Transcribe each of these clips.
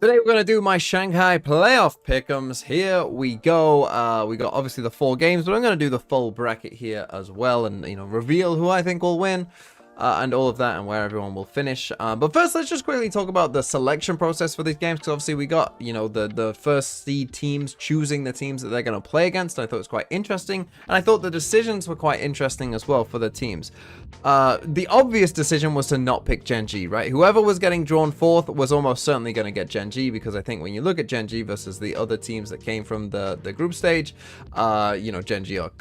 Today we're going to do my Shanghai playoff pick'ems. Here we go. We got obviously the 4 games, but I'm going to do the full bracket here as well and, reveal who I think will win. And all of that and where everyone will finish. But first, let's just quickly talk about the selection process for these games, because obviously we got, the first seed teams choosing the teams that they're going to play against. I thought it was quite interesting, and I thought the decisions were quite interesting as well for the teams. The obvious decision was to not pick Gen.G, right? Whoever was getting drawn fourth was almost certainly going to get Gen.G, because I think when you look at Gen.G versus the other teams that came from the group stage, Gen.G are,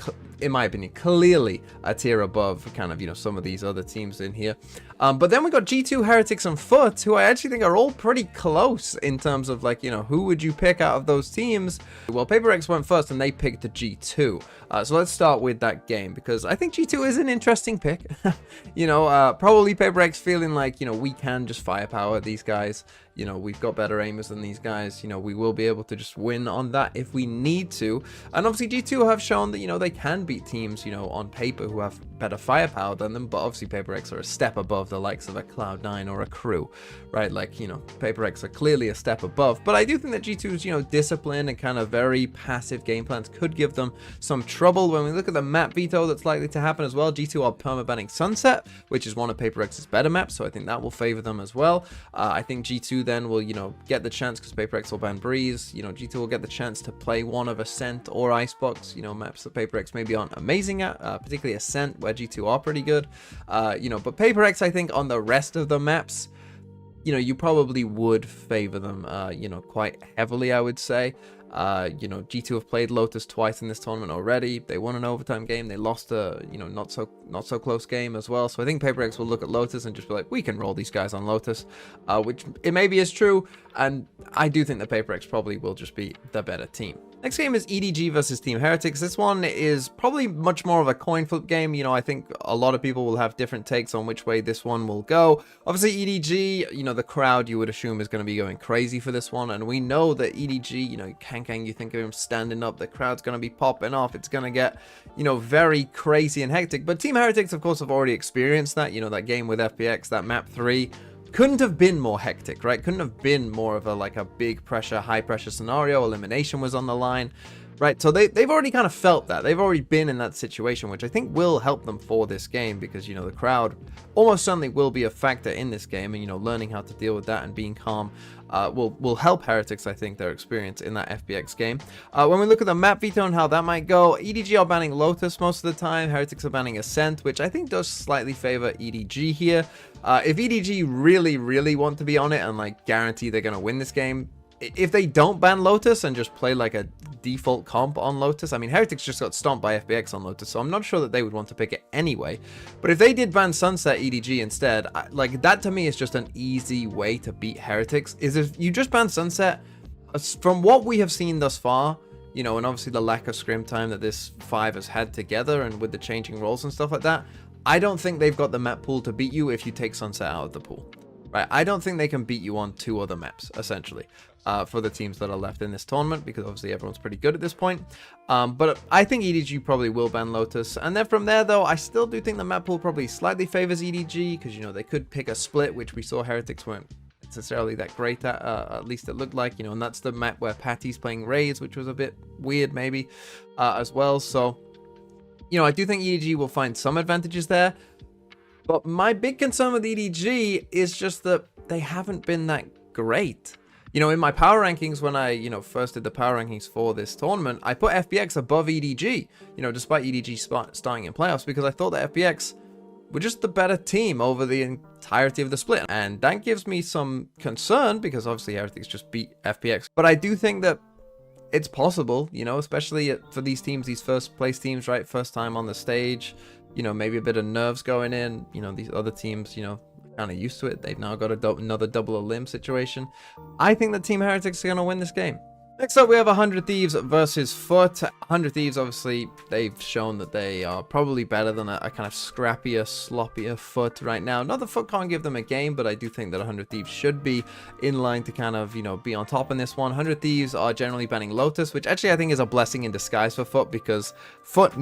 in my opinion, clearly a tier above kind of, some of these other teams in here. But then we got G2, Heretics, and Foot, who I actually think are all pretty close in terms of, who would you pick out of those teams? Well, PaperX went first, and they picked the G2. So let's start with that game, because I think G2 is an interesting pick. Probably PaperX feeling like, we can just firepower these guys. We've got better aimers than these guys. We will be able to just win on that if we need to. And obviously G2 have shown that, they can beat teams, on paper who have better firepower than them. But obviously PaperX are a step above the likes of a Cloud9 or a Crew, right? PaperX are clearly a step above. But I do think that G2's, discipline and kind of very passive game plans could give them some trouble. When we look at the map veto that's likely to happen as well, G2 are permabanning Sunset, which is one of PaperX's better maps. So I think that will favor them as well. I think G2 then will, get the chance, because PaperX will ban Breeze. G2 will get the chance to play one of Ascent or Icebox, maps that PaperX maybe aren't amazing at, particularly Ascent, where G2 are pretty good. But PaperX, I think on the rest of the maps, you probably would favor them, quite heavily, I would say. G2 have played Lotus twice in this tournament already. They won an overtime game. They lost a, not so close game as well. So I think PaperX will look at Lotus and just be like, we can roll these guys on Lotus, which it maybe is true. And I do think that PaperX probably will just be the better team. Next game is EDG versus Team Heretics. This one is probably much more of a coin flip game. I think a lot of people will have different takes on which way this one will go. Obviously, EDG, the crowd you would assume is going to be going crazy for this one. And we know that EDG, Kang, you think of him standing up, the crowd's going to be popping off. It's going to get, very crazy and hectic. But Team Heretics, of course, have already experienced that. That game with FPX, that map 3. Couldn't have been more hectic, right? Couldn't have been more of a big pressure, high pressure scenario. Elimination was on the line, right? So they've already kind of felt that. They've already been in that situation, which I think will help them for this game, because, the crowd almost certainly will be a factor in this game, and, learning how to deal with that and being calm will help Heretics, I think, their experience in that FPX game. When we look at the map veto and how that might go, EDG are banning Lotus most of the time. Heretics are banning Ascent, which I think does slightly favor EDG here. If EDG really want to be on it and guarantee they're going to win this game, if they don't ban Lotus and just play a default comp on Lotus, I mean, Heretics just got stomped by FBX on Lotus, so I'm not sure that they would want to pick it anyway. But if they did ban Sunset EDG instead, that to me is just an easy way to beat Heretics, is if you just ban Sunset. From what we have seen thus far, and obviously the lack of scrim time that this 5 has had together, and with the changing roles and stuff like that, I don't think they've got the map pool to beat you if you take Sunset out of the pool. Right, I don't think they can beat you on 2 other maps, essentially, for the teams that are left in this tournament, because obviously everyone's pretty good at this point. But I think EDG probably will ban Lotus. And then from there, though, I still do think the map pool probably slightly favors EDG, because, they could pick a split, which we saw Heretics weren't necessarily that great at least it looked like, and that's the map where Patty's playing Raze, which was a bit weird, maybe, as well. So, I do think EDG will find some advantages there. But my big concern with EDG is just that they haven't been that great. In my power rankings, when I, first did the power rankings for this tournament, I put FPX above EDG, despite EDG starting in playoffs, because I thought that FPX were just the better team over the entirety of the split. And that gives me some concern, because obviously Heretics just beat FPX. But I do think that it's possible, especially for these teams, these first place teams, right? First time on the stage, maybe a bit of nerves going in, these other teams, kind of used to it. They've now got another double elim situation. I think the Team Heretics are going to win this game. Next up, we have 100 Thieves versus Foot. 100 Thieves, obviously, they've shown that they are probably better than a kind of scrappier, sloppier Foot right now. Not that Foot can't give them a game, but I do think that 100 Thieves should be in line to kind of, be on top in this one. 100 Thieves are generally banning Lotus, which actually I think is a blessing in disguise for Foot, because Foot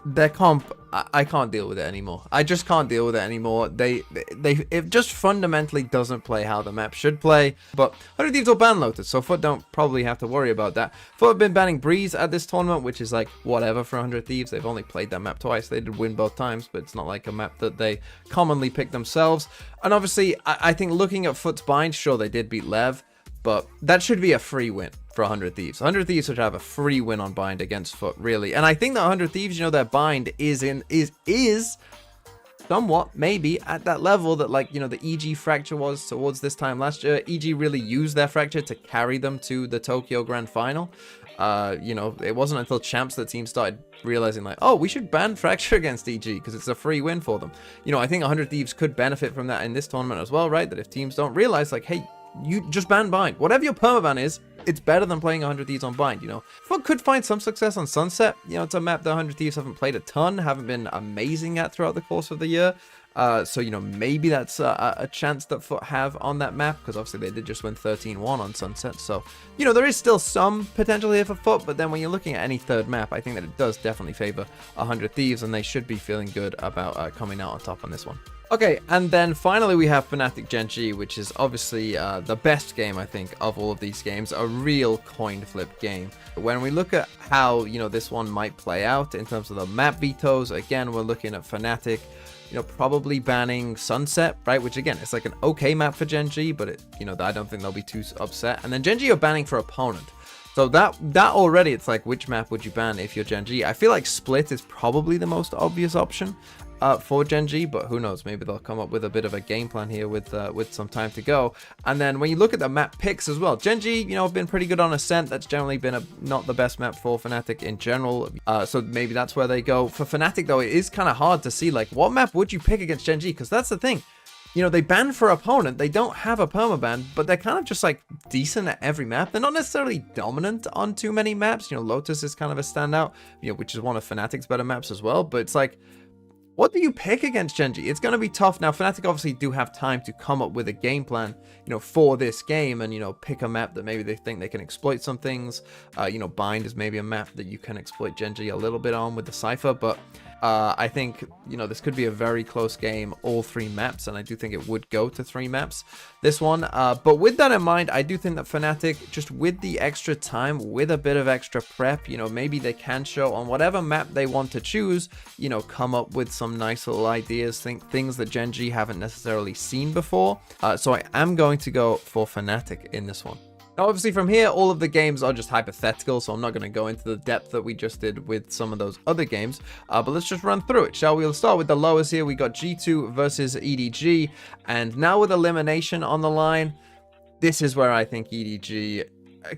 their comp, I can't deal with it anymore. I just can't deal with it anymore. It just fundamentally doesn't play how the map should play. But 100 Thieves will ban Lotus, so Foot don't probably have to worry about that. Foot have been banning Breeze at this tournament, which is like whatever for 100 Thieves. They've only played that map twice. They did win both times, but it's not like a map that they commonly pick themselves. And obviously, I think looking at Foot's bind, sure, they did beat Lev, but that should be a free win for 100 Thieves. 100 Thieves should have a free win on bind against Foot, really. And I think that 100 Thieves, you know, their bind is somewhat maybe at that level that, like, you know, the EG fracture was towards this time last year. EG really used their fracture to carry them to the Tokyo Grand Final. You know, it wasn't until Champs that team started realizing, like, oh, we should ban fracture against EG because it's a free win for them. You know, I think 100 Thieves could benefit from that in this tournament as well, right? That if teams don't realize, like, hey, you just ban bind. Whatever your permaban is, it's better than playing 100 Thieves on bind, you know. Foot could find some success on Sunset. You know, it's a map that 100 Thieves haven't played a ton, haven't been amazing at throughout the course of the year. So, you know, maybe that's a chance that Foot have on that map, because obviously they did just win 13-1 on Sunset. So, you know, there is still some potential here for Foot, but then when you're looking at any third map, I think that it does definitely favor 100 Thieves, and they should be feeling good about coming out on top on this one. Okay, and then finally we have Fnatic Gen.G, which is obviously the best game, I think, of all of these games. A real coin flip game. When we look at how, you know, this one might play out in terms of the map vetoes, again, we're looking at Fnatic, you know, probably banning Sunset, right? Which, again, it's like an okay map for Gen.G, but it, you know, I don't think they'll be too upset. And then Gen.G are banning for opponent. So that already, it's like, which map would you ban if you're Gen.G? I feel like Split is probably the most obvious option for Gen.G, but who knows? Maybe they'll come up with a bit of a game plan here with some time to go. And then when you look at the map picks as well, Gen.G, you know, have been pretty good on Ascent. That's generally been not the best map for Fnatic in general. So maybe that's where they go. For Fnatic, though, it is kind of hard to see, like, what map would you pick against Gen.G? Because that's the thing. You know, they ban for opponent. They don't have a permaban, but they're kind of just, like, decent at every map. They're not necessarily dominant on too many maps. You know, Lotus is kind of a standout, you know, which is one of Fnatic's better maps as well. But it's like, what do you pick against Gen.G? It's going to be tough. Now, Fnatic obviously do have time to come up with a game plan, you know, for this game and, you know, pick a map that maybe they think they can exploit some things. You know, Bind is maybe a map that you can exploit Gen.G a little bit on with the Cypher, but I think, you know, this could be a very close game, all three maps, and I do think it would go to 3 maps, this one. But with that in mind, I do think that Fnatic, just with the extra time, with a bit of extra prep, you know, maybe they can show on whatever map they want to choose, you know, come up with some nice little ideas, things that Gen.G haven't necessarily seen before. So I am going to go for Fnatic in this one. Now, obviously, from here, all of the games are just hypothetical, so I'm not going to go into the depth that we just did with some of those other games, but let's just run through it, shall we? We'll start with the lowest here. We got G2 versus EDG, and now with elimination on the line, this is where I think EDG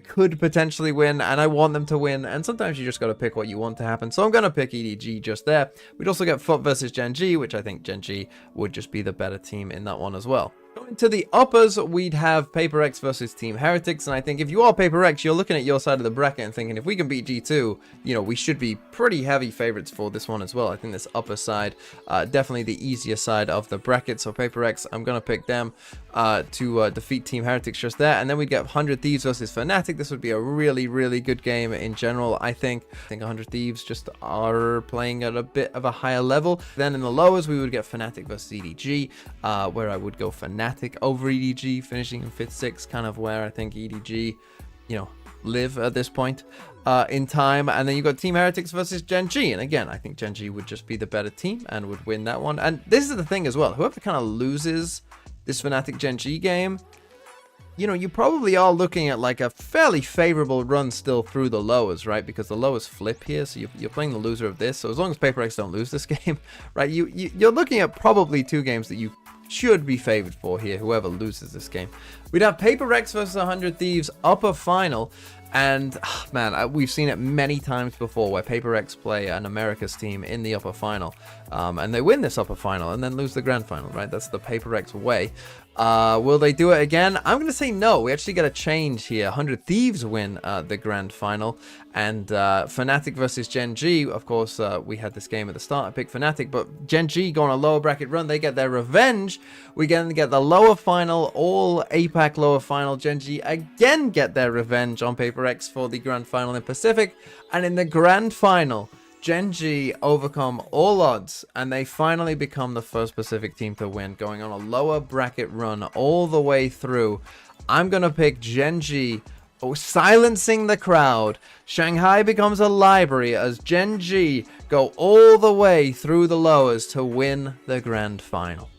could potentially win, and I want them to win, and sometimes you just got to pick what you want to happen, so I'm going to pick EDG just there. We'd also get Foot versus Gen.G, which I think Gen.G would just be the better team in that one as well. Going to the uppers, we'd have Paper X versus Team Heretics, and I think if you are Paper X, you're looking at your side of the bracket and thinking, if we can beat G2, you know, we should be pretty heavy favorites for this one as well. I think this upper side, definitely the easier side of the bracket, so Paper X, I'm going to pick them to defeat Team Heretics just there, and then we'd get 100 Thieves versus Fnatic. This would be a really, really good game in general, I think. 100 Thieves just are playing at a bit of a higher level. Then in the lowers, we would get Fnatic versus EDG, where I would go Fnatic over EDG, finishing in 5th, 6th, kind of where I think EDG, you know, live at this point in time. And then you got Team Heretics versus Gen.G, and again, I think Gen.G would just be the better team and would win that one. And this is the thing as well, whoever kind of loses this Fnatic Gen.G game, you know, you probably are looking at like a fairly favorable run still through the lowers, right? Because the lowers flip here, so you're playing the loser of this. So as long as Paper X don't lose this game, right, you're looking at probably 2 games that you should be favored for here, whoever loses this game. We'd have Paper X versus 100 Thieves upper final, and man, we've seen it many times before where Paper X play an America's team in the upper final, and they win this upper final and then lose the grand final, right? That's the Paper X way. Will they do it again? I'm going to say no. We actually get a change here. 100 Thieves win the grand final, and Fnatic versus Gen.G. Of course, we had this game at the start. I picked Fnatic, but Gen.G go on a lower bracket run. They get their revenge. We get the lower final, all APAC lower final. Gen.G again get their revenge on Paper X for the grand final in Pacific, and in the grand final, Gen.G overcome all odds and they finally become the first Pacific team to win, going on a lower bracket run all the way through. I'm going to pick Gen.G silencing the crowd. Shanghai becomes a library as Gen.G go all the way through the lowers to win the grand final.